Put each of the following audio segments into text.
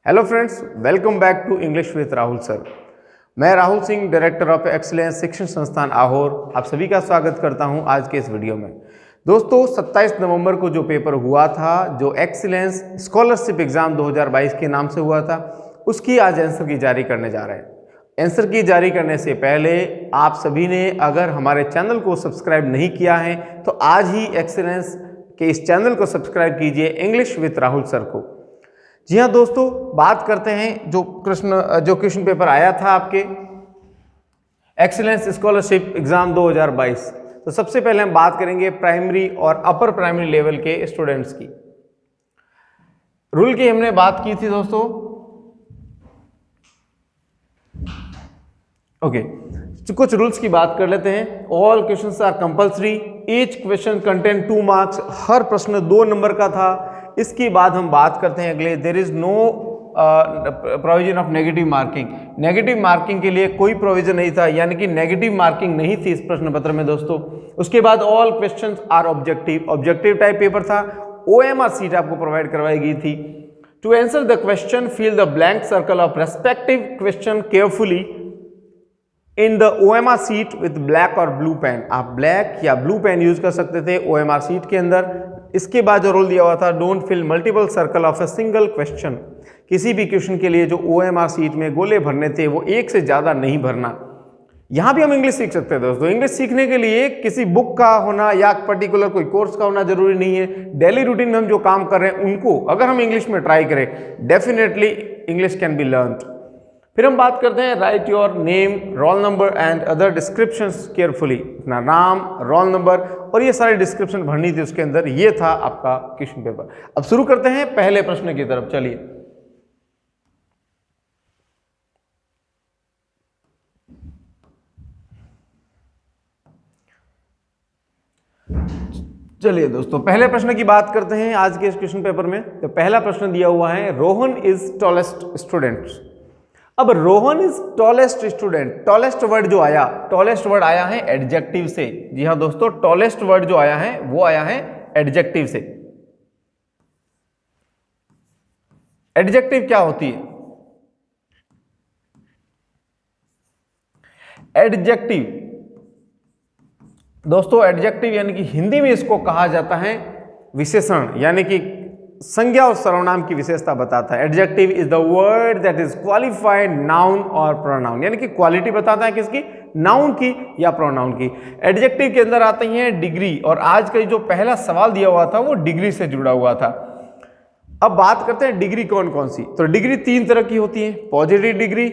Hello friends, welcome back to English with Rahul sir. मैं Rahul Singh, director of excellence Shikshan Sansthan Ahore, आप सभी का स्वागत करता हूं आज के इस वीडियो में। दोस्तों, 27 नवंबर को जो पेपर हुआ था, जो एक्सीलेंस स्कॉलरशिप एग्जाम 2022 के नाम से हुआ था, उसकी आज आंसर की जारी करने जा रहे हैं। आंसर की जारी करने से पहले आप सभी ने अगर हमारे चैनल को सब्सक्राइब नहीं किया है तो आज ही एक्सीलेंस के इस चैनल को सब्सक्राइब कीजिए, इंग्लिश विद राहुल सर को। जी हाँ दोस्तों, बात करते हैं जो क्वेश्चन पेपर आया था आपके एक्सीलेंस स्कॉलरशिप एग्जाम 2022। तो सबसे पहले हम बात करेंगे प्राइमरी और अपर प्राइमरी लेवल के स्टूडेंट्स की। रूल की हमने बात की थी दोस्तों। ओके, तो कुछ रूल्स की बात कर लेते हैं। All questions are compulsory, each question contain 2 marks, हर प्रश्न 2 नंबर का था। इसके बाद हम बात करते हैं अगले, there is no provision of negative marking. Negative marking के लिए कोई प्रोविजन नहीं था, यानी कि नेगेटिव मार्किंग नहीं थी इस प्रश्न पत्र में दोस्तों। उसके बाद all questions are objective, objective type paper था। OMR सीट आपको प्रोवाइड करवाई गई थी। To answer the question fill the blank circle of respective question carefully in the OMR sheet with black और ब्लू पेन। आप ब्लैक या blue pen use कर सकते थे OMR सीट के अंदर। इसके बाद जो रूल दिया हुआ था, don't fill multiple circle of a single question. किसी भी क्वेश्चन के लिए जो OMR सीट में गोले भरने थे वो एक से ज्यादा नहीं भरना। यहां भी हम इंग्लिश सीख सकते हैं दोस्तों। इंग्लिश सीखने के लिए किसी बुक का होना या पर्टिकुलर कोई कोर्स का होना जरूरी नहीं है। डेली रूटीन में हम जो काम कर रहे हैं उनको अगर हम इंग्लिश में ट्राई करें, definitely English can be learned. फिर हम बात करते हैं right your name, roll number and other descriptions carefully. अपना नाम, रोल नंबर और ये सारी डिस्क्रिप्शन भरनी थी उसके अंदर। ये था आपका क्वेश्चन पेपर। अब शुरू करते हैं पहले प्रश्न की तरफ। चलिए, दोस्तों पहले प्रश्न की बात करते हैं आज के इस क्वेश्चन पेपर में। तो पहला प्रश्न दिया हुआ है, रोहन इज टॉलेस्ट स्टूडेंट। अब Rohan is tallest student, tallest word जो आया, टॉलेस्ट वर्ड आया है एडजेक्टिव से। जी हाँ दोस्तों, टॉलेस्ट वर्ड जो आया है वो आया है एडजेक्टिव से। एडजेक्टिव क्या होती है? एडजेक्टिव दोस्तों, एडजेक्टिव यानी कि हिंदी में इसको कहा जाता है विशेषण, यानी कि संज्ञा और सर्वनाम की विशेषता बताता है। Adjective is the word that is qualified noun और प्रोनाउन, यानी कि क्वालिटी बताता है किसकी, नाउन की या प्रोनाउन की। एडजेक्टिव के अंदर आते हैं डिग्री, और आज का जो पहला सवाल दिया हुआ था वो डिग्री से जुड़ा हुआ था। अब बात करते हैं डिग्री कौन कौन सी। तो डिग्री 3 तरह की होती है, पॉजिटिव डिग्री,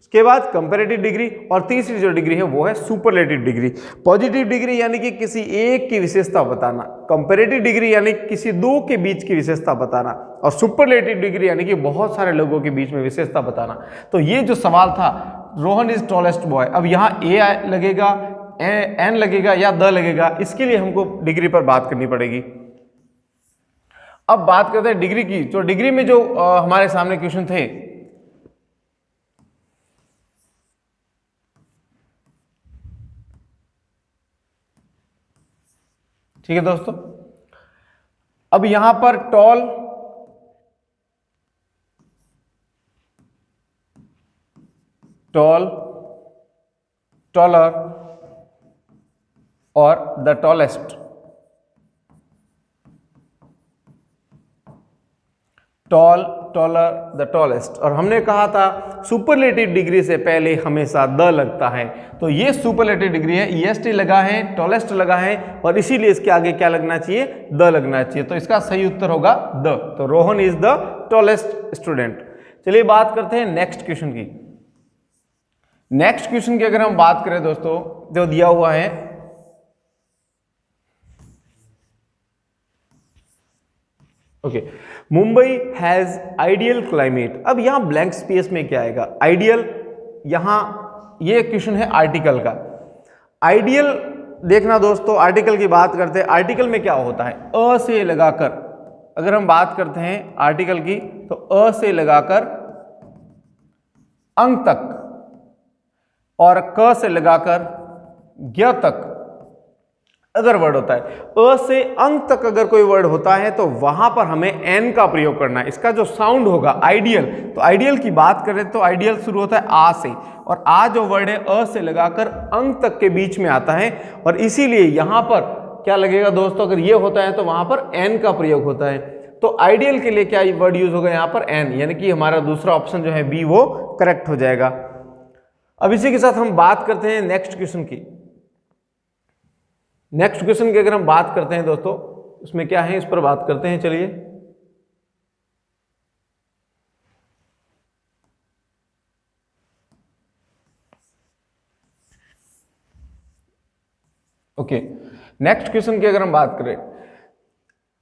उसके बाद कंपैरेटिव डिग्री, और तीसरी जो डिग्री है वो है सुपरलेटिव डिग्री। पॉजिटिव डिग्री यानी कि किसी एक की विशेषता बताना, कंपैरेटिव डिग्री यानी किसी दो के बीच की विशेषता बताना, और सुपरलेटिव डिग्री यानी कि बहुत सारे लोगों के बीच में विशेषता बताना। तो ये जो सवाल था, रोहन इज टॉलेस्ट बॉय, अब यहाँ ए लगेगा, एन लगेगा या द लगेगा, इसके लिए हमको डिग्री पर बात करनी पड़ेगी। अब बात करते हैं डिग्री की। तो डिग्री में जो हमारे सामने क्वेश्चन थे, ठीक है दोस्तों। अब यहां पर टॉल, टॉलर और the tallest. Tall, taller, the tallest. और हमने कहा था सुपरलेटिव डिग्री से पहले हमेशा द लगता है। तो ये सुपरलेटिव डिग्री है, EST लगा है, टॉलेस्ट लगा है, और इसीलिए इसके आगे क्या लगना चाहिए, द लगना चाहिए। तो इसका सही उत्तर होगा द। तो Rohan is the tallest student. चलिए बात करते हैं नेक्स्ट क्वेश्चन की। नेक्स्ट क्वेश्चन की अगर हम बात करें दोस्तों, जो दिया हुआ है, okay, Mumbai has ideal climate. अब यहां ब्लैंक स्पेस में क्या आएगा, आइडियल। यहां ये क्वेश्चन है आर्टिकल का। आइडियल देखना दोस्तों, आर्टिकल की बात करते हैं। आर्टिकल में क्या होता है, अ से लगाकर, अगर हम बात करते हैं आर्टिकल की, तो अ से लगाकर अंग तक और क से लगाकर ज्ञ तक अगर वर्ड होता है, अ से अंक तक अगर कोई वर्ड होता है तो वहां पर हमें एन का प्रयोग करना है। इसका जो साउंड होगा आइडियल, तो आइडियल की बात करें तो आइडियल शुरू होता है आ से, और आ जो वर्ड है अ से लगाकर अंक तक के बीच में आता है, और इसीलिए यहां पर क्या लगेगा दोस्तों, अगर ये होता है तो वहां पर एन का प्रयोग होता है। तो आइडियल के लिए क्या वर्ड यूज होगा यहाँ पर, एन, यानी कि हमारा दूसरा ऑप्शन जो है बी वो करेक्ट हो जाएगा। अब इसी के साथ हम बात करते हैं नेक्स्ट क्वेश्चन की। नेक्स्ट क्वेश्चन की अगर हम बात करते हैं दोस्तों, उसमें क्या है इस पर बात करते हैं, चलिए। ओके, नेक्स्ट क्वेश्चन की अगर हम बात करें,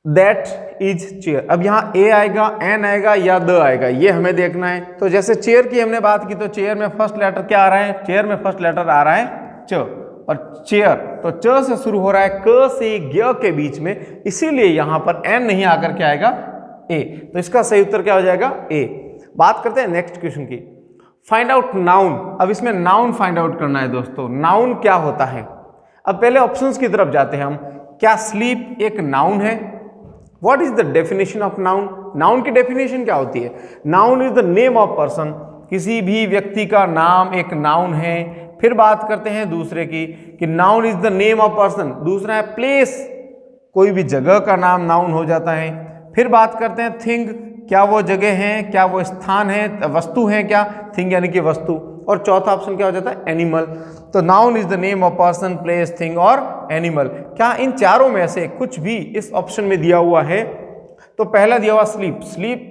दैट इज चेयर। अब यहाँ ए आएगा, एन आएगा या द आएगा, ये हमें देखना है। तो जैसे चेयर की हमने बात की, तो चेयर में फर्स्ट लेटर क्या आ रहा है, चेयर में फर्स्ट लेटर आ रहा है च, और चेयर तो च से शुरू हो रहा है, क से ग के बीच में, इसीलिए यहां पर एन नहीं आकर क्या आएगा, ए। तो इसका सही उत्तर क्या हो जाएगा, ए। बात करते हैं नेक्स्ट क्वेश्चन की, फाइंड आउट नाउन। अब इसमें नाउन फाइंड आउट करना है दोस्तों, नाउन क्या होता है। अब पहले ऑप्शंस की तरफ जाते हैं हम। क्या स्लीप एक नाउन है? What is the definition of noun? Noun की डेफिनेशन क्या होती है? Noun is the name of person, किसी भी व्यक्ति का नाम एक नाउन है। फिर बात करते हैं दूसरे की कि noun is the name of person, दूसरा है प्लेस, कोई भी जगह का नाम नाउन हो जाता है। फिर बात करते हैं थिंग, क्या वो जगह है, क्या वो स्थान है, वस्तु है क्या, थिंग यानी कि वस्तु। और चौथा ऑप्शन क्या हो जाता है, एनिमल। तो noun is the name of person, place, thing और एनिमल। क्या इन चारों में से कुछ भी इस ऑप्शन में दिया हुआ है? तो पहला दिया हुआ स्लीप, स्लीप,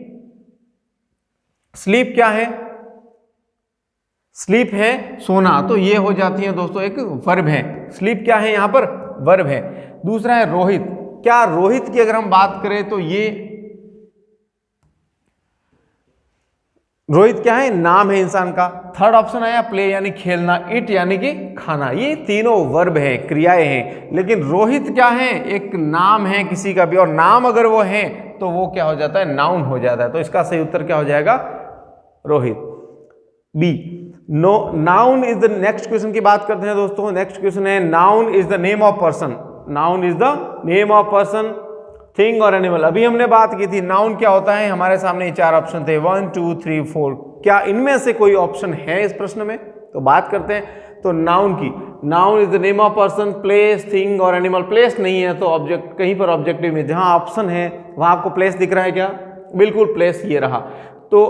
स्लीप क्या है, स्लीप है सोना, तो ये हो जाती है दोस्तों एक वर्ब है। स्लीप क्या है, यहां पर वर्ब है। दूसरा है रोहित, क्या रोहित की अगर हम बात करें तो ये रोहित क्या है, नाम है इंसान का। थर्ड ऑप्शन आया प्ले यानी खेलना, इट यानी कि खाना, ये तीनों वर्ब है, क्रियाएं हैं। लेकिन रोहित क्या है, एक नाम है किसी का भी, और नाम अगर वो है तो वो क्या हो जाता है, नाउन हो जाता है। तो इसका सही उत्तर क्या हो जाएगा, Rohit, B. No, noun is the, next question की बात करते हैं दोस्तों। नेक्स्ट क्वेश्चन है noun is the name of person, noun is the name of person, thing और एनिमल। अभी हमने बात की थी नाउन क्या होता है, हमारे सामने चार ऑप्शन थे, 1 2 3 4। क्या इनमें से कोई ऑप्शन है इस प्रश्न में? तो बात करते हैं तो नाउन की। Noun is the name of person, place, thing और एनिमल। प्लेस नहीं है तो ऑब्जेक्ट, कहीं पर ऑब्जेक्टिव में जहां ऑप्शन है वहां आपको प्लेस दिख रहा है क्या, बिल्कुल प्लेस ये रहा। तो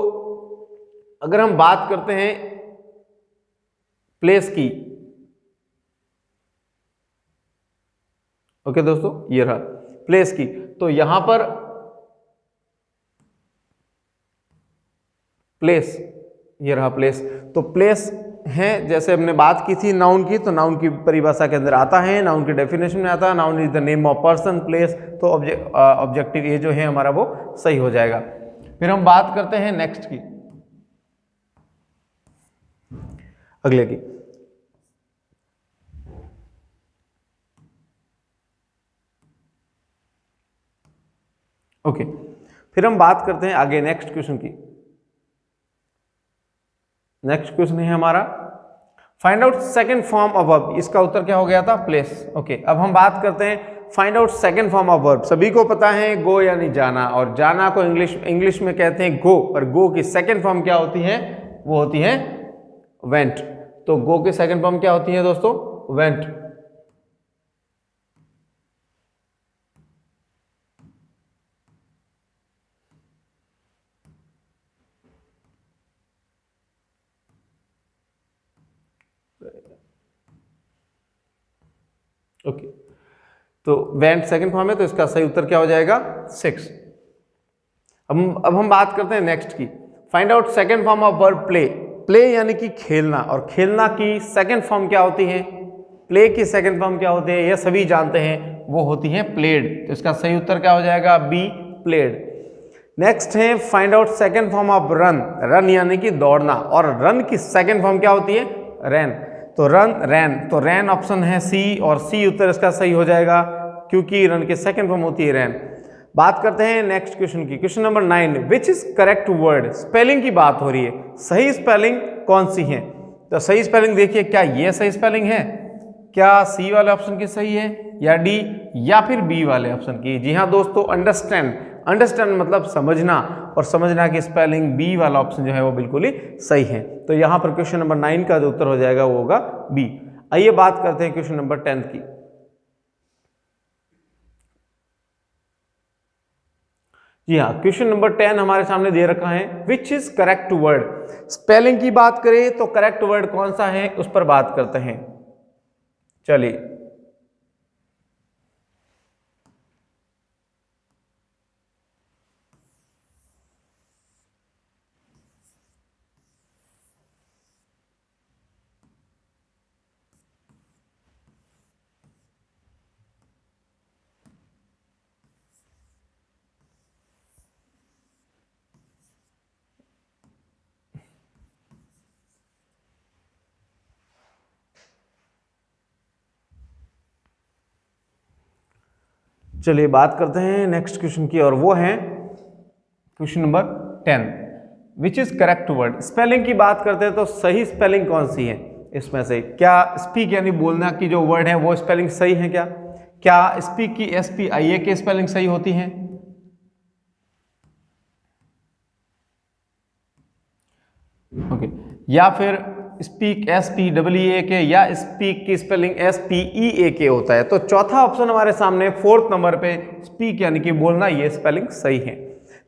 अगर हम बात करते हैं प्लेस की, ओके दोस्तों, ये रहा प्लेस की, तो यहां पर प्लेस, ये रहा प्लेस। तो प्लेस है, जैसे हमने बात की थी नाउन की, तो नाउन की परिभाषा के अंदर आता है, नाउन की डेफिनेशन में आता है, noun is the name of person, place. तो ऑब्जेक्टिव ए जो है हमारा वो सही हो जाएगा। फिर हम बात करते हैं नेक्स्ट की, अगले की। ओके, फिर हम बात करते हैं आगे नेक्स्ट क्वेश्चन की। नेक्स्ट क्वेश्चन है हमारा find out second form of verb. इसका उत्तर क्या हो गया था, प्लेस। ओके, अब हम बात करते हैं find out second form of verb. सभी को पता है गो यानी जाना, और जाना को इंग्लिश में कहते हैं गो, और गो की सेकंड फॉर्म क्या होती है, वो होती है वेंट। तो गो की सेकंड फॉर्म क्या होती है दोस्तों, वेंट। ओके, तो वेंट सेकंड फॉर्म है, तो इसका सही उत्तर क्या हो जाएगा, 6। अब हम बात करते हैं नेक्स्ट की, find out second form of verb play. Play यानी कि खेलना, और खेलना की सेकंड फॉर्म क्या होती है, प्ले की सेकंड फॉर्म क्या होती है, ये सभी जानते हैं, वो होती है प्लेड। तो इसका सही उत्तर क्या हो जाएगा, बी, प्लेड। नेक्स्ट है find out second form of run. Run यानी कि दौड़ना, और रन की सेकंड फॉर्म क्या होती है, रैन। तो रन, रैन, तो रैन ऑप्शन है सी, और सी उत्तर इसका सही हो जाएगा, क्योंकि रन की सेकंड फॉर्म होती है रैन। बात करते हैं नेक्स्ट क्वेश्चन की, question number 9, which is correct word. Spelling की बात हो रही है, सही स्पेलिंग कौन सी है। तो सही स्पेलिंग देखिए, क्या ये सही स्पेलिंग है, क्या सी वाले ऑप्शन की सही है या डी या फिर बी वाले ऑप्शन की? जी हाँ दोस्तों, अंडरस्टैंड मतलब समझना, और समझना की स्पेलिंग बी वाला ऑप्शन जो है वो बिल्कुल ही सही है। तो यहाँ पर क्वेश्चन नंबर 9 का जो उत्तर हो जाएगा वो होगा बी। आइए बात करते हैं क्वेश्चन नंबर 10 की। जी हाँ, क्वेश्चन नंबर 10 हमारे सामने दे रखा है, which is correct word. Spelling की बात करें तो करेक्ट वर्ड कौन सा है उस पर बात करते हैं। चलिए, चलिए बात करते हैं नेक्स्ट क्वेश्चन की, और वो है question number 10, which is correct word. Spelling की बात करते हैं तो सही स्पेलिंग कौन सी है इसमें से? क्या स्पीक यानी बोलना की जो वर्ड है वो स्पेलिंग सही है क्या? क्या स्पीक की SPIA की स्पेलिंग सही होती है? ओके, या फिर स्पीक SPEEK या स्पीक की स्पेलिंग SPEAK होता है? तो चौथा ऑप्शन हमारे सामने 4th नंबर पे स्पीक यानी कि बोलना, ये स्पेलिंग सही है।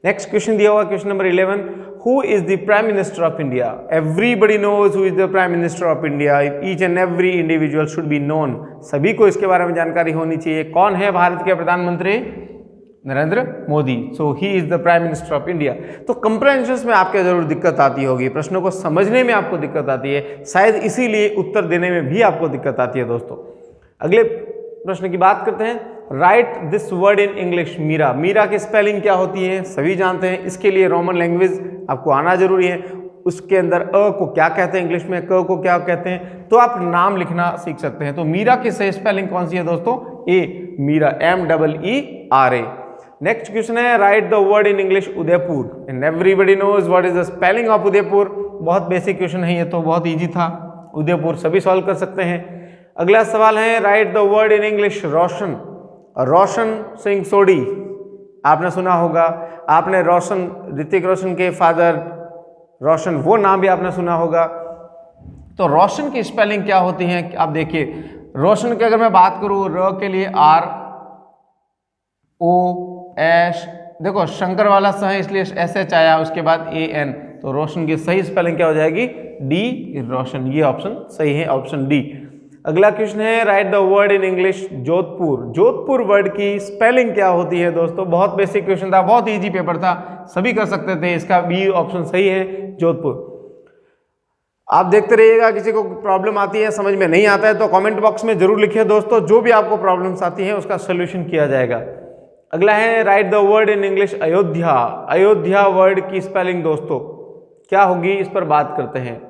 नेक्स्ट क्वेश्चन दिया हुआ question number 11, who is the prime minister of India. Everybody knows who is the prime minister of India, each and every individual should be known. सभी को इसके बारे में जानकारी होनी चाहिए। कौन है भारत के प्रधानमंत्री? Narendra Modi. So he is the prime minister of India. तो कंप्रहेंशन में आपके जरूर दिक्कत आती होगी, प्रश्नों को समझने में आपको दिक्कत आती है, शायद इसीलिए उत्तर देने में भी आपको दिक्कत आती है दोस्तों। अगले प्रश्न की बात करते हैं, write this word in English. Meera, Meera की स्पेलिंग क्या होती है सभी जानते हैं, इसके लिए रोमन लैंग्वेज आपको आना जरूरी है। उसके अंदर अ को क्या कहते हैं इंग्लिश में, क को क्या कहते हैं, तो आप नाम लिखना सीख सकते हैं। तो मीरा की सही स्पेलिंग कौन सी है दोस्तों? A, Meera, MEERA। Next question है, write the word in English Udaipur. And everybody knows what is the spelling of Udaipur. बहुत बेसिक क्वेश्चन है ये, तो बहुत इजी था। उदयपुर सभी सॉल्व कर सकते हैं। अगला सवाल है, write the word in English Roshan. Roshan Singh Sodhi आपने सुना होगा, आपने रोशन, ऋतिक रोशन के फादर रोशन, वो नाम भी आपने सुना होगा। तो रोशन की स्पेलिंग क्या होती है आप देखिए। रोशन की अगर मैं बात करूं, र के लिए ROS, देखो शंकर वाला स है इसलिए SH आया, उसके बाद AN, तो रोशन की सही स्पेलिंग क्या हो जाएगी? D, रोशन। ये ऑप्शन सही है, ऑप्शन D। अगला क्वेश्चन है, write the word in English Jodhpur. Jodhpur word की स्पेलिंग क्या होती है दोस्तों? बहुत बेसिक क्वेश्चन था, बहुत इजी पेपर था, सभी कर सकते थे। इसका बी ऑप्शन सही है, जोधपुर। आप देखते रहिएगा, किसी को प्रॉब्लम आती है, समझ में नहीं आता है तो कमेंट बॉक्स में जरूर लिखिए दोस्तों, जो भी आपको प्रॉब्लम्स आती हैं उसका सोल्यूशन किया जाएगा। अगला है, write the word in English Ayodhya. Ayodhya word की स्पेलिंग दोस्तों क्या होगी, इस पर बात करते हैं।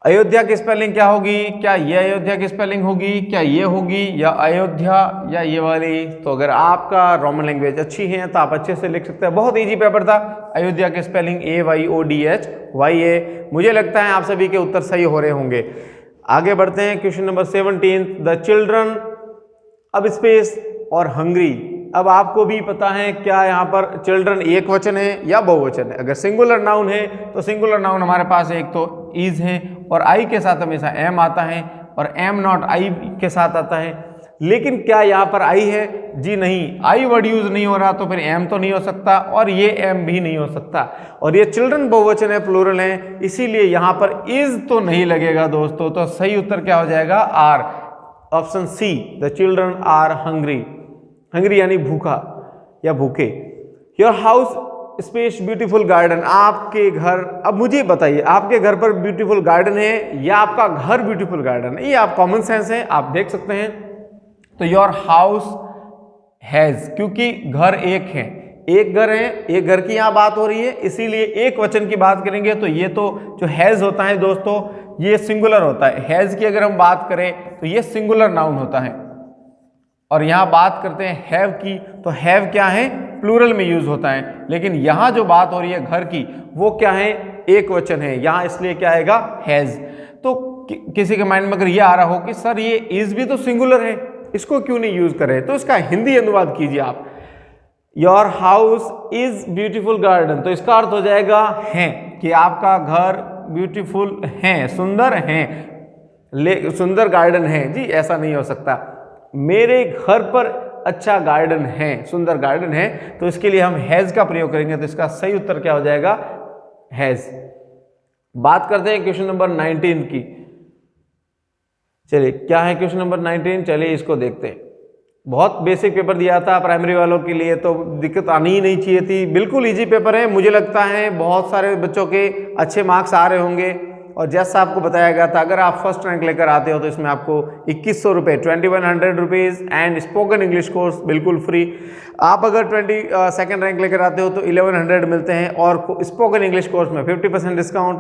अयोध्या की स्पेलिंग क्या होगी? क्या ये अयोध्या की स्पेलिंग होगी, क्या ये होगी, या अयोध्या या ये वाली? तो अगर आपका रोमन लैंग्वेज अच्छी है तो आप अच्छे से लिख सकते हैं। बहुत इजी पेपर था। अयोध्या की स्पेलिंग AYODHYA। मुझे लगता है आप सभी के उत्तर सही हो रहे होंगे। आगे बढ़ते हैं, क्वेश्चन नंबर 17, द चिल्ड्रन, अब स्पेस और हंग्री। अब आपको भी पता है क्या यहाँ पर चिल्ड्रन एक वचन है या बहुवचन है। अगर सिंगुलर नाउन है तो सिंगुलर नाउन हमारे पास एक तो इज है, और आई के साथ हमेशा एम आता है, और एम नॉट आई के साथ आता है। लेकिन क्या यहाँ पर आई है? जी नहीं, आई वर्ड यूज नहीं हो रहा, तो फिर एम तो नहीं हो सकता, और ये एम भी नहीं हो सकता। और ये चिल्ड्रन बहुवचन है, प्लूरल है, इसीलिए यहाँ पर इज तो नहीं लगेगा दोस्तों। तो सही उत्तर क्या हो जाएगा? Are, option C, the children are hungry. Hungry यानी भूखा या भूखे। Your house space beautiful garden. आपके घर, अब मुझे बताइए, आपके घर पर ब्यूटीफुल गार्डन है या आपका घर ब्यूटीफुल गार्डन है? ये आप कॉमन सेंस है, आप देख सकते हैं। तो योर हाउस हैज, क्योंकि घर एक है, एक घर है, एक घर की यहाँ बात हो रही है, इसीलिए एक वचन की बात करेंगे। तो ये तो जो हैज होता है दोस्तों, ये सिंगुलर होता है। हैज की अगर हम बात करें तो ये सिंगुलर नाउन होता है। और यहाँ बात करते हैं हैव की, तो हैव क्या है? प्लूरल में यूज होता है। लेकिन यहाँ जो बात हो रही है घर की, वो क्या है? एक वचन है यहाँ, इसलिए क्या आएगा? हैज। तो किसी के माइंड में अगर ये आ रहा हो कि सर ये इज भी तो सिंगुलर है, इसको क्यों नहीं यूज करें, तो इसका हिंदी अनुवाद कीजिए आप। Your house is beautiful garden, तो इसका अर्थ हो जाएगा है, कि आपका घर ब्यूटीफुल है, सुंदर है, सुंदर गार्डन है। जी ऐसा नहीं हो सकता, मेरे घर पर अच्छा गार्डन है, सुंदर गार्डन है, तो इसके लिए हम हैज का प्रयोग करेंगे। तो इसका सही उत्तर क्या हो जाएगा, हैज। बात करते हैं क्वेश्चन नंबर 19 की। चलिए क्या है क्वेश्चन नंबर 19, चलिए इसको देखते हैं। बहुत बेसिक पेपर दिया था प्राइमरी वालों के लिए, तो दिक्कत आनी ही नहीं चाहिए थी, बिल्कुल इजी पेपर है। मुझे लगता है बहुत सारे बच्चों के अच्छे मार्क्स आ रहे होंगे, और जैसा आपको बताया गया था अगर आप फर्स्ट रैंक लेकर आते हो तो इसमें आपको 2100 रुपये 2100 rupees and spoken English course बिल्कुल फ्री। आप अगर 22nd रैंक लेकर आते हो तो 1100 मिलते हैं, और स्पोकन इंग्लिश कोर्स में 50% डिस्काउंट,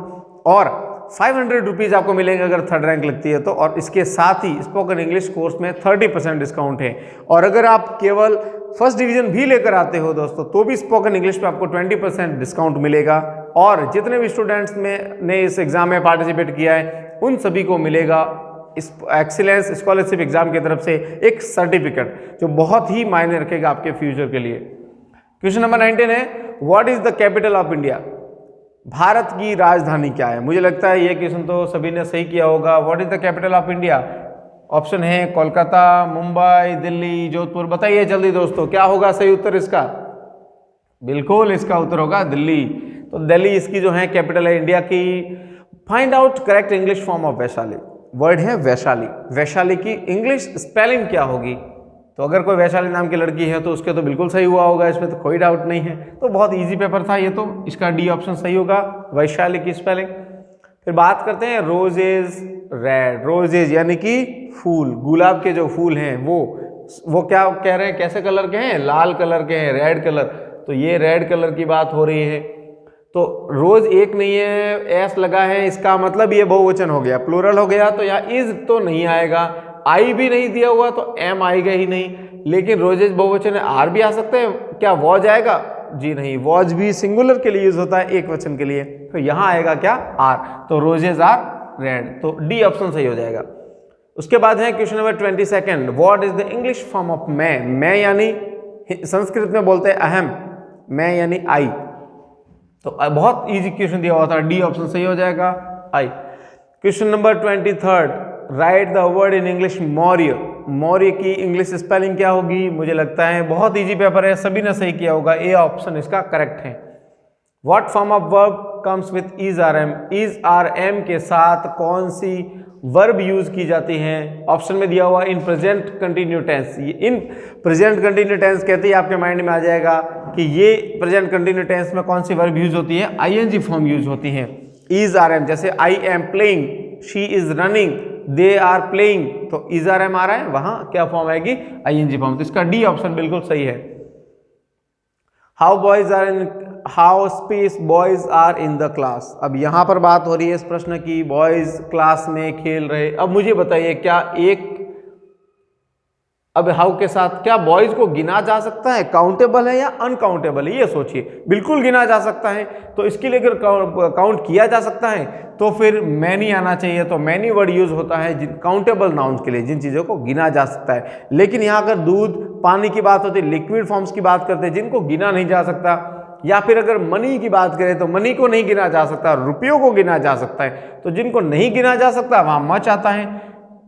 और 500 रुपीज़ आपको मिलेंगे अगर थर्ड रैंक लगती है तो। और इसके साथ ही स्पोकन इंग्लिश कोर्स में 30% डिस्काउंट है। और अगर आप केवल फर्स्ट डिवीजन भी लेकर आते हो दोस्तों तो भी स्पोकन इंग्लिश में आपको 20% डिस्काउंट मिलेगा। और जितने भी स्टूडेंट्स ने इस एग्जाम में पार्टिसिपेट किया है उन सभी को मिलेगा इस एक्सीलेंस स्कॉलरशिप एग्जाम की तरफ से एक सर्टिफिकेट, जो बहुत ही मायने रखेगा आपके फ्यूचर के लिए। क्वेश्चन नंबर 19 है, what is the capital of India, Bharat की राजधानी क्या है। मुझे लगता है ये क्वेश्चन तो सभी ने सही किया होगा। What is the capital of India, option है कोलकाता, मुंबई, दिल्ली, जोधपुर। बताइए जल्दी दोस्तों क्या होगा सही उत्तर इसका। बिल्कुल इसका उत्तर होगा दिल्ली। तो दिल्ली इसकी जो है कैपिटल है इंडिया की। Find out correct English form of Vaishali, word है वैशाली। वैशाली की इंग्लिश स्पेलिंग क्या होगी, तो अगर कोई वैशाली नाम की लड़की है तो उसके तो बिल्कुल सही हुआ होगा, इसमें तो कोई डाउट नहीं है। तो बहुत इजी पेपर था ये, तो इसका डी ऑप्शन सही होगा, वैशाली की स्पेलिंग। फिर बात करते हैं रोजेज रेड, रोजेज यानी कि फूल, गुलाब के जो फूल हैं वो क्या कह रहे हैं, कैसे कलर के हैं, लाल कलर के हैं, रेड कलर। तो ये रेड कलर की बात हो रही है। तो रोज एक नहीं है, एस लगा है, इसका मतलब ये बहुवचन हो गया, प्लूरल हो गया। तो यहाँ इज तो नहीं आएगा, आई भी नहीं दिया हुआ तो एम आएगा ही नहीं। लेकिन रोजेज बहुवचन है, आर भी आ सकते हैं, क्या वॉज आएगा, जी नहीं, वॉज भी सिंगुलर के लिए यूज होता है, एक वचन के लिए। तो यहाँ आएगा क्या, आर। तो रोजेज आर रेड, तो डी ऑप्शन सही हो जाएगा। उसके बाद है question number 22, what is the English form of मैं यानी संस्कृत में बोलते हैं अहम, मैं यानी आई। तो बहुत इजी क्वेश्चन दिया हुआ था, डी ऑप्शन सही हो जाएगा, I. Question number 23, write the word in English Maurya. Maurya की इंग्लिश स्पेलिंग क्या होगी। मुझे लगता है बहुत इजी पेपर है, सभी ने सही किया होगा, ए ऑप्शन इसका करेक्ट है। What form of verb comes with is are am, is are am के साथ कौन सी वर्ब यूज की जाती हैं। ऑप्शन में दिया हुआ in present continue tense. In present continue tense कहते ही आपके माइंड में आ जाएगा कि ये प्रेजेंट कंटिन्यू टेंस में कौन सी वर्ब यूज होती है, आईएनजी फॉर्म यूज होती है। इज आर एम, जैसे I am playing, she is running, they are playing, तो इज आर एम आ रहा है, वहां क्या फॉर्म आएगी, आईएनजी फॉर्म। तो इसका डी ऑप्शन बिल्कुल सही है। How space boys are in the class. अब यहां पर बात हो रही है इस प्रश्न की, बॉयज क्लास में खेल रहे। अब मुझे बताइए क्या अब हाउ के साथ क्या बॉयज को गिना जा सकता है, काउंटेबल है या अनकाउंटेबल है, ये सोचिए। बिल्कुल गिना जा सकता है, तो इसके लिए अगर काउंट किया जा सकता है तो फिर मैनी आना चाहिए। तो मैनी वर्ड यूज होता है काउंटेबल नाउन्स के लिए, जिन चीजों को गिना जा सकता है। लेकिन यहाँ अगर दूध पानी की बात होती है, लिक्विड फॉर्म्स की बात करते हैं जिनको गिना नहीं जा सकता, या फिर अगर मनी की बात करें तो मनी को नहीं गिना जा सकता, रुपयों को गिना जा सकता है। तो जिनको नहीं गिना जा सकता वहां मच आता है,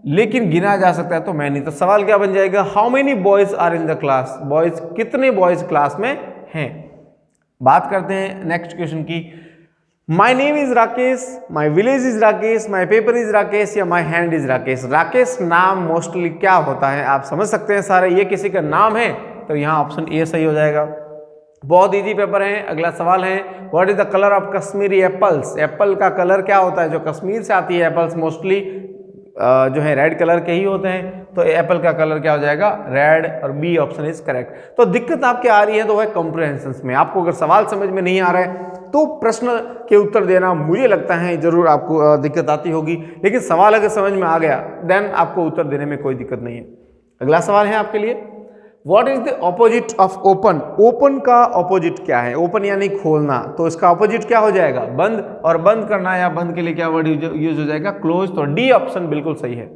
लेकिन गिना जा सकता है तो मैनी। तो सवाल क्या बन जाएगा, how many boys are in the class, boys कितने बॉयज क्लास में हैं। बात करते हैं नेक्स्ट क्वेश्चन की। My name is Rakesh, my village is Rakesh, my paper is Rakesh या my hand is Rakesh. Rakesh नाम मोस्टली क्या होता है, आप समझ सकते हैं सारे, ये किसी का नाम है, तो यहाँ ऑप्शन ए सही हो जाएगा। बहुत इजी पेपर है। अगला सवाल है, what is the colour of Kashmiri apples. Apple का कलर क्या होता है, जो कश्मीर से आती है एप्पल्स मोस्टली जो है रेड कलर के ही होते हैं। तो एप्पल का कलर क्या हो जाएगा, रेड, और बी ऑप्शन इज करेक्ट। तो दिक्कत आपके आ रही है तो है कॉम्प्रिहेंशन में। आपको अगर सवाल समझ में नहीं आ रहा है तो प्रश्न के उत्तर देना मुझे लगता है जरूर आपको दिक्कत आती होगी, लेकिन सवाल अगर समझ में आ गया देन आपको उत्तर देने में कोई दिक्कत नहीं है। अगला सवाल है आपके लिए, what is the opposite of open? Open का ऑपोजिट क्या है? ओपन यानी खोलना, तो इसका ऑपोजिट क्या हो जाएगा? बंद, और बंद करना या बंद के लिए क्या वर्ड यूज हो जाएगा? क्लोज। तो डी ऑप्शन बिल्कुल सही है।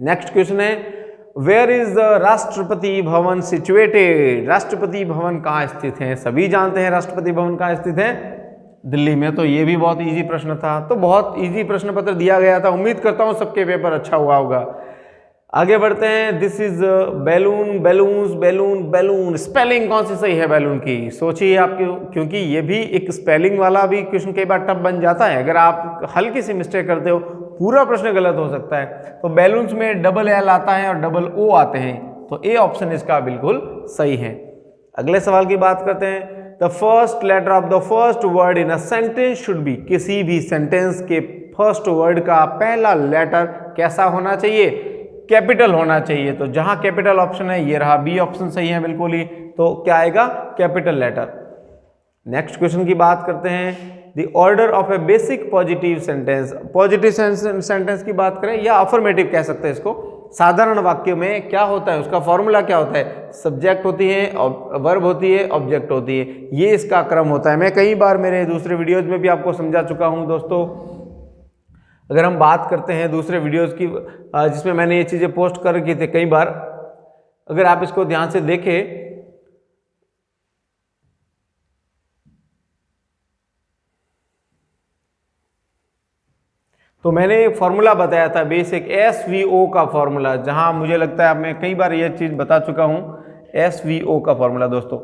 नेक्स्ट क्वेश्चन है, where is the Rashtrapati Bhavan situated? Rashtrapati Bhavan कहाँ स्थित है? सभी जानते हैं राष्ट्रपति भवन कहाँ स्थित है, दिल्ली में। तो ये भी बहुत इजी प्रश्न था, तो बहुत इजी प्रश्न पत्र दिया गया था। उम्मीद करता हूँ सबके पेपर अच्छा हुआ होगा। आगे बढ़ते हैं। This is balloon, balloons, balloon, balloon. Spelling कौन सी सही है बैलून की? सोचिए आप, क्योंकि ये भी एक स्पेलिंग वाला भी क्वेश्चन कई बार टफ बन जाता है। अगर आप हल्की सी मिस्टेक करते हो पूरा प्रश्न गलत हो सकता है। तो बैलून्स में डबल एल आता है और डबल ओ आते हैं, तो ए ऑप्शन इसका बिल्कुल सही है। अगले सवाल की बात करते हैं। The first letter of the first word in a sentence should be. किसी भी सेंटेंस के फर्स्ट वर्ड का पहला लेटर कैसा होना चाहिए? कैपिटल होना चाहिए। तो जहां कैपिटल ऑप्शन है, ये रहा बी ऑप्शन सही है बिल्कुल ही। तो क्या आएगा? Capital letter. नेक्स्ट क्वेश्चन की बात करते हैं। The order of A basic positive sentence. Positive sentence की बात करें या अफर्मेटिव कह सकते हैं इसको, साधारण वाक्य में क्या होता है, उसका फॉर्मूला क्या होता है? सब्जेक्ट होती है, वर्ब होती है, ऑब्जेक्ट होती है, ये इसका क्रम होता है। मैं कई बार मेरे दूसरे वीडियोज में भी आपको समझा चुका हूं दोस्तों। अगर हम बात करते हैं दूसरे वीडियोस की जिसमें मैंने ये चीज़ें पोस्ट कर रखी थी कई बार, अगर आप इसको ध्यान से देखें तो मैंने एक फॉर्मूला बताया था बेसिक SVO का फॉर्मूला, जहां मुझे लगता है मैं कई बार यह चीज़ बता चुका हूं। SVO का फॉर्मूला दोस्तों,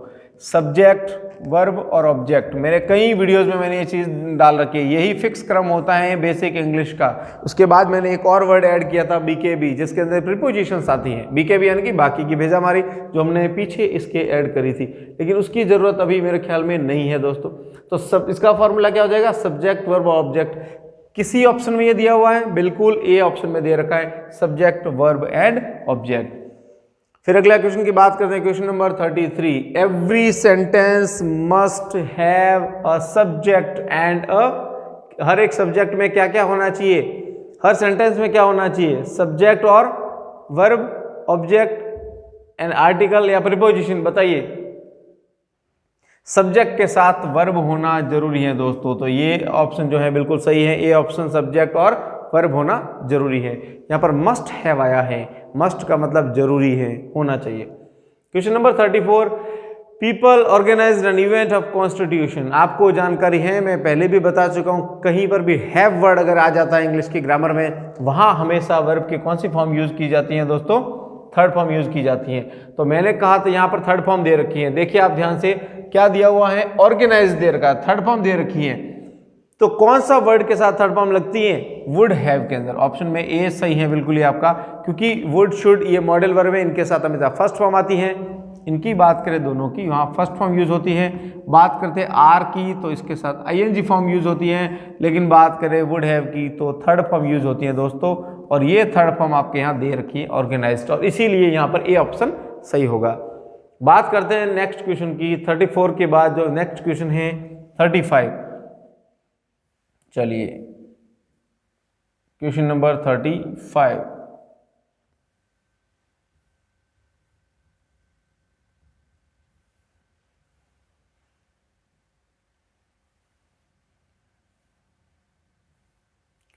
सब्जेक्ट, वर्ब और ऑब्जेक्ट। मेरे कई वीडियोस में मैंने ये चीज़ डाल रखी है। यही फिक्स क्रम होता है बेसिक इंग्लिश का। उसके बाद मैंने एक और वर्ड ऐड किया था BKB, जिसके अंदर प्रीपोजिशंस आती हैं। BKB यानी कि बाकी की भेजामारी, जो हमने पीछे इसके ऐड करी थी, लेकिन उसकी ज़रूरत अभी मेरे ख्याल में नहीं है दोस्तों। तो सब इसका फॉर्मूला क्या हो जाएगा? सब्जेक्ट, वर्ब और ऑब्जेक्ट। किसी ऑप्शन में ये दिया हुआ है? बिल्कुल ए ऑप्शन में दे रखा है, सब्जेक्ट, वर्ब एंड ऑब्जेक्ट। फिर अगला क्वेश्चन की बात करते हैं, question number 33। Every sentence must have a subject and a. हर एक सब्जेक्ट में क्या क्या होना चाहिए? हर सेंटेंस में क्या होना चाहिए? सब्जेक्ट और वर्ब, ऑब्जेक्ट एंड आर्टिकल या प्रीपोजिशन। बताइए। सब्जेक्ट के साथ वर्ब होना जरूरी है दोस्तों, तो ये ऑप्शन जो है बिल्कुल सही है, ए ऑप्शन, सब्जेक्ट और वर्ब होना जरूरी है। यहाँ पर मस्ट हैव आया है, मस्ट का मतलब जरूरी है, होना चाहिए। Question number 34। People organized an event of constitution. आपको जानकारी है, मैं पहले भी बता चुका हूँ, कहीं पर भी हैव वर्ड अगर आ जाता है इंग्लिश की ग्रामर में, वहां हमेशा वर्ब की कौन सी फॉर्म यूज की जाती है दोस्तों? थर्ड फॉर्म यूज की जाती है। तो मैंने कहा था यहाँ पर थर्ड फॉर्म दे रखी है, देखिए आप ध्यान से, क्या दिया हुआ है? ऑर्गेनाइज दे रखा है, थर्ड फॉर्म दे रखी है। तो कौन सा वर्ड के साथ थर्ड फॉर्म लगती है? वुड हैव के अंदर। ऑप्शन में ए सही है बिल्कुल ही आपका, क्योंकि वुड, शुड ये मॉडल वर्ब है, इनके साथ हमेशा फर्स्ट फॉर्म आती है। इनकी बात करें दोनों की, वहाँ फर्स्ट फॉर्म यूज होती है। बात करते हैं आर की, तो इसके साथ ING फॉर्म यूज होती है। लेकिन बात करें वुड हैव की, तो थर्ड फॉर्म यूज होती है दोस्तों, और ये थर्ड फॉर्म आपके यहाँ दे रखी है ऑर्गेनाइज्ड, और इसीलिए यहाँ पर ए ऑप्शन सही होगा। बात करते हैं नेक्स्ट क्वेश्चन की। 34 के बाद जो नेक्स्ट क्वेश्चन है 35। चलिए question number 35।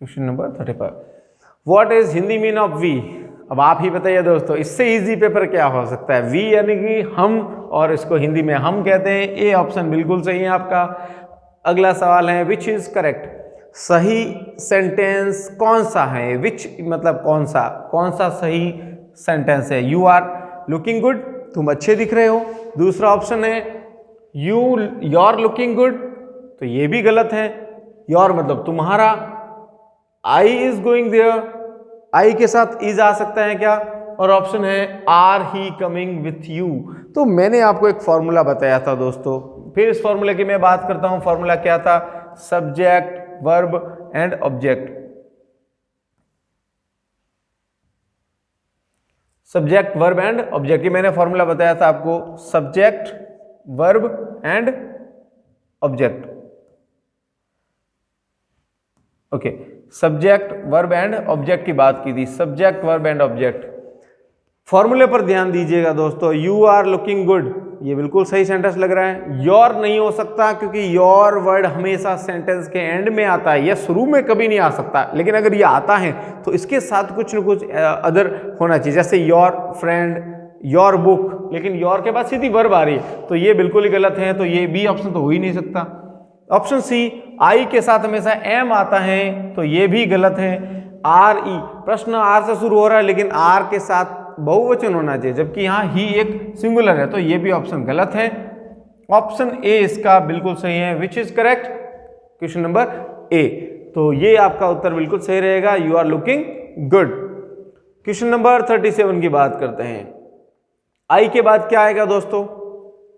Question number 35। What is Hindi mean of we? अब आप ही बताइए दोस्तों, इससे इजी पेपर क्या हो सकता है? वी यानी कि हम, और इसको हिंदी में हम कहते हैं। ए ऑप्शन बिल्कुल सही है आपका। अगला सवाल है, विच इज करेक्ट? सही सेंटेंस कौन सा है? विच मतलब कौन सा सही सेंटेंस है? यू आर लुकिंग गुड, तुम अच्छे दिख रहे हो। दूसरा ऑप्शन है यू आर लुकिंग गुड, तो ये भी गलत है। योर मतलब तुम्हारा। आई इज गोइंग देयर, आई के साथ इज आ सकता है क्या? और ऑप्शन है are he coming with you. तो मैंने आपको एक फॉर्मूला बताया था दोस्तों, फिर इस फॉर्मूले की मैं बात करता हूं। फॉर्मूला क्या था? Subject, verb and object. Subject, verb and object, ये मैंने फॉर्मूला बताया था आपको। Subject, verb and object. Okay, subject, verb and object की बात की थी। Subject, verb and object. फॉर्मूले पर ध्यान दीजिएगा दोस्तों। यू आर लुकिंग गुड, ये बिल्कुल सही सेंटेंस लग रहा है। योर नहीं हो सकता क्योंकि योर वर्ड हमेशा सेंटेंस के एंड में आता है, यह शुरू में कभी नहीं आ सकता। लेकिन अगर ये आता है तो इसके साथ कुछ न कुछ अदर होना चाहिए, जैसे योर फ्रेंड, योर बुक, लेकिन योर के बाद सीधी वर्ब आ रही है तो ये बिल्कुल ही गलत है। तो ये बी ऑप्शन तो हो ही नहीं सकता। ऑप्शन सी, आई के साथ हमेशा एम आता है तो ये भी गलत है। आर ई, प्रश्न आर से शुरू हो रहा है लेकिन आर के साथ बहुवचन होना चाहिए, जबकि यहाँ ही एक सिंगुलर है, तो ये भी ऑप्शन गलत है। ऑप्शन ए इसका बिल्कुल सही है, which is correct, question number A. तो ये आपका उत्तर बिल्कुल सही रहेगा, you are looking good. Question number 37 की बात करते हैं। आई के बाद क्या आएगा दोस्तों?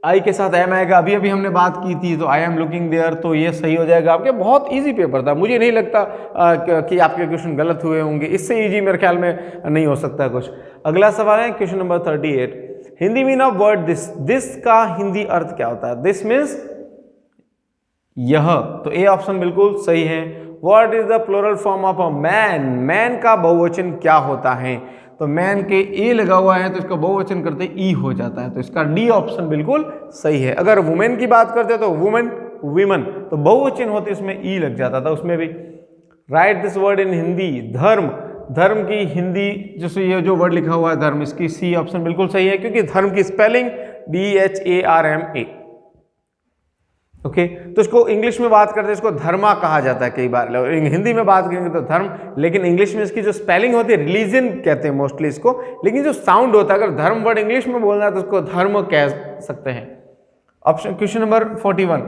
आई के साथ एम आएगा। अभी अभी हमने बात की थी, तो आई एम लुकिंग देयर, तो ये सही हो जाएगा। आपके बहुत इजी पेपर था, मुझे नहीं लगता कि आपके क्वेश्चन गलत हुए होंगे। इससे इजी मेरे ख्याल में नहीं हो सकता कुछ। अगला सवाल है question number 38। Hindi mean of word this. This का हिंदी अर्थ क्या होता है? दिस मीन्स यह, तो ए ऑप्शन बिल्कुल सही है। What is the plural form of a man? Man का बहुवचन क्या होता है? तो मैन के ए लगा हुआ है तो इसका बहुवचन करते ई हो जाता है, तो इसका डी ऑप्शन बिल्कुल सही है। अगर वुमेन की बात करते तो वुमेन, वीमन, तो बहुवचन होते इसमें ई लग जाता था उसमें भी। राइट दिस वर्ड इन हिंदी। धर्म, धर्म की हिंदी जैसे ये जो वर्ड लिखा हुआ है धर्म, इसकी सी ऑप्शन बिल्कुल सही है क्योंकि धर्म की स्पेलिंग DHARMA। ओके, तो इसको इंग्लिश में बात करते हैं इसको धर्मा कहा जाता है कई बार, हिंदी में बात करेंगे तो धर्म, लेकिन इंग्लिश में इसकी जो स्पेलिंग होती है रिलीजन कहते हैं मोस्टली इसको, लेकिन जो साउंड होता है अगर धर्म वर्ड इंग्लिश में बोलना है तो उसको धर्म कह सकते हैं। Option question number 41।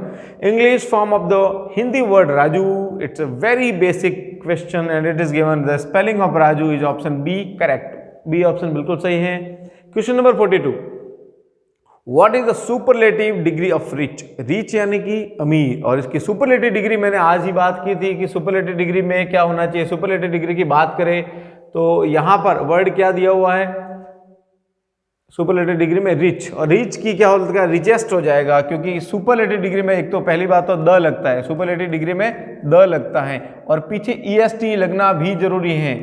English form of the Hindi word Raju. It's a very basic question and it is given the spelling of Raju is option B correct. B option बिल्कुल सही है। क्वेश्चन नंबर 42। व्हाट इज द सुपरलेटिव डिग्री ऑफ रिच? रिच यानी कि अमीर, और इसकी सुपरलेटिव डिग्री मैंने आज ही बात की थी कि सुपरलेटिव डिग्री में क्या होना चाहिए। सुपरलेटिव डिग्री की बात करें तो यहां पर वर्ड क्या दिया हुआ है सुपरलेटिव डिग्री में? रिच, और रिच की क्या होता है? रिचेस्ट हो जाएगा, क्योंकि सुपरलेटिव डिग्री में एक तो पहली बात तो द लगता है, सुपरलेटिव डिग्री में द लगता है, और पीछे EST लगना भी जरूरी है।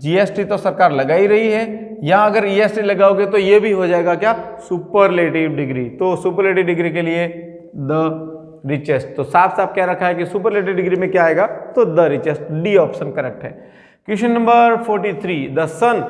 GST तो सरकार लगा ही रही है, यहाँ अगर EST लगाओगे तो ये भी हो जाएगा क्या? Superlative degree. तो सुपरलेटिव डिग्री के लिए द रिचेस्ट, तो साफ साफ क्या रखा है कि सुपरलेटिव डिग्री में क्या आएगा? तो the richest, D option correct है। Question number 43। The sun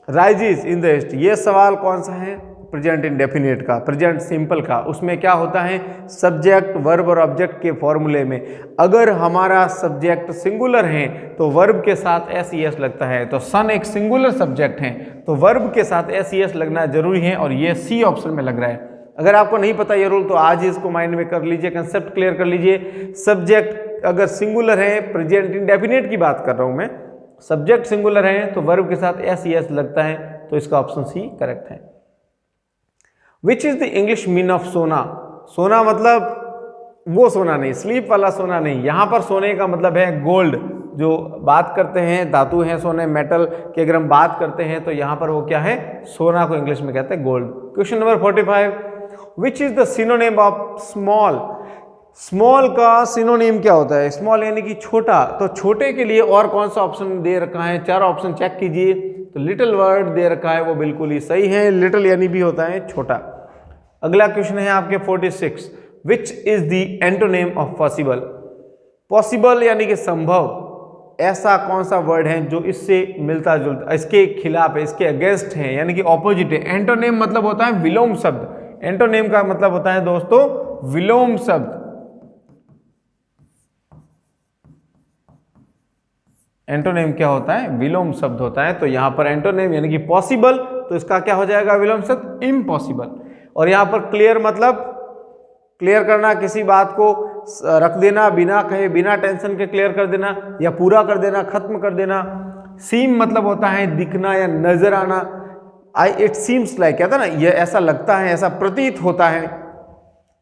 rises in the east. ये सवाल कौन सा है? प्रेजेंट इंडेफिनिट का, प्रेजेंट सिंपल का। उसमें क्या होता है? सब्जेक्ट, वर्ब और ऑब्जेक्ट के फॉर्मूले में अगर हमारा सब्जेक्ट सिंगुलर है तो वर्ब के साथ SES लगता है। तो सन एक सिंगुलर सब्जेक्ट है तो वर्ब के साथ SES लगना जरूरी है, और ये सी ऑप्शन में लग रहा है। अगर आपको नहीं पता ये रूल तो आज ही इसको माइंड में कर लीजिए, कंसेप्ट क्लियर कर लीजिए। सब्जेक्ट अगर सिंगुलर है, प्रेजेंट इंडेफिनिट की बात कर रहा हूं मैं, सब्जेक्ट सिंगुलर है तो वर्ब के साथ SES लगता है, तो इसका ऑप्शन सी करेक्ट है। Which is the English mean of सोना? सोना मतलब वो सोना नहीं, स्लीप वाला सोना नहीं। यहां पर सोने का मतलब है गोल्ड, जो बात करते हैं धातु है सोने, मेटल की अगर हम बात करते हैं तो यहां पर वो क्या है? सोना को इंग्लिश में कहते हैं gold. Question number 45। Which is the synonym of small? Small का सिनोनिम क्या होता है? स्मॉल यानी कि छोटा, तो छोटे के लिए और कौन सा ऑप्शन दे रखा है? चार ऑप्शन चेक कीजिए। तो लिटिल वर्ड दे रखा है, वो बिल्कुल ही सही है, लिटिल यानी भी होता है छोटा। अगला क्वेश्चन है आपके 46। Which is the antonym of possible? Possible यानी कि संभव, ऐसा कौन सा वर्ड है जो इससे मिलता जुलता, इसके खिलाफ है, इसके अगेंस्ट है, यानी कि ऑपोजिट है। एंटोनिम मतलब होता है विलोम शब्द। एंटोनिम का मतलब होता है दोस्तों विलोम शब्द। एंटोनिम क्या होता है? विलोम शब्द होता है। तो यहां पर एंटोनिम यानी कि पॉसिबल, तो इसका क्या हो जाएगा विलोम शब्द? इम्पॉसिबल। और यहां पर क्लियर मतलब क्लियर करना, किसी बात को रख देना बिना कहे, बिना टेंशन के क्लियर कर देना, या पूरा कर देना, खत्म कर देना। सीम मतलब होता है दिखना या नजर आना। इट सीम्स लाइक, कहता है ना, ये ऐसा लगता है, ऐसा प्रतीत होता है।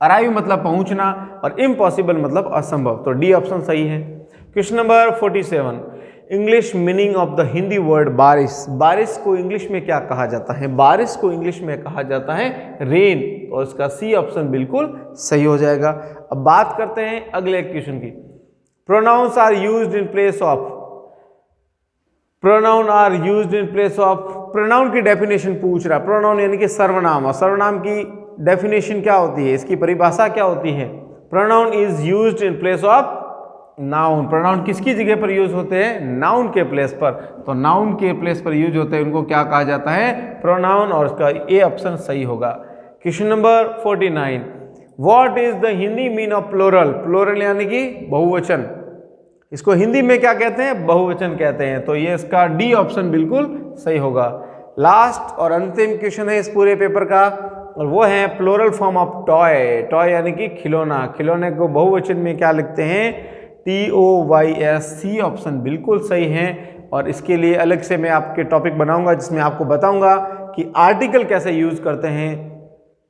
अराइव मतलब पहुंचना, और इम्पॉसिबल मतलब असंभव। तो डी ऑप्शन सही है। Question number 47। English meaning of the Hindi word बारिश। बारिश को इंग्लिश में क्या कहा जाता है? बारिश को इंग्लिश में कहा जाता है रेन, और इसका सी ऑप्शन बिल्कुल सही हो जाएगा। अब बात करते हैं अगले क्वेश्चन की। Pronouns are used in place of. Pronoun are used in place of, pronoun की डेफिनेशन पूछ रहा है। प्रोनाउन यानी कि सर्वनाम, और सर्वनाम की डेफिनेशन क्या होती है, इसकी परिभाषा क्या होती है? Pronoun is used in place of noun. Pronoun किसकी जगह पर यूज होते हैं? नाउन के प्लेस पर। तो नाउन के प्लेस पर यूज होते हैं, उनको क्या कहा जाता है? प्रोनाउन। और इसका ए ऑप्शन सही होगा। Question number 49, what is the Hindi mean of plural? Plural यानी कि बहुवचन, इसको हिंदी में क्या कहते हैं? बहुवचन कहते हैं। तो ये इसका डी ऑप्शन बिल्कुल सही होगा। लास्ट और अंतिम क्वेश्चन है इस पूरे पेपर का, और वो है plural form of toy. Toy यानी कि खिलौना, खिलौने को बहुवचन में क्या लिखते हैं? TOYS। सी ऑप्शन बिल्कुल सही है। और इसके लिए अलग से मैं आपके टॉपिक बनाऊंगा जिसमें आपको बताऊंगा कि आर्टिकल कैसे यूज करते हैं।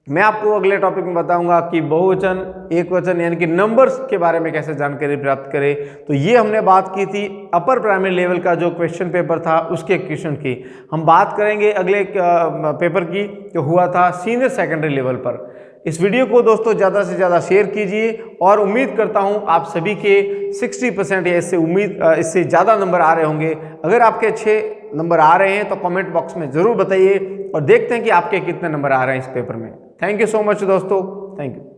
मैं आपको अगले टॉपिक में बताऊंगा कि बहुवचन, एकवचन यानी कि नंबर्स के बारे में कैसे जानकारी प्राप्त करें। तो ये हमने बात की थी अपर प्राइमरी लेवल का जो क्वेश्चन पेपर था उसके क्वेश्चन की। हम बात करेंगे अगले पेपर की जो हुआ था सीनियर सेकेंडरी लेवल पर। इस वीडियो को दोस्तों ज़्यादा से ज़्यादा शेयर कीजिए और उम्मीद करता हूँ आप सभी के 60% या इससे ज़्यादा नंबर आ रहे होंगे। अगर आपके अच्छे नंबर आ रहे हैं तो कमेंट बॉक्स में ज़रूर बताइए और देखते हैं कि आपके कितने नंबर आ रहे हैं इस पेपर में। थैंक यू सो मच दोस्तों, थैंक यू।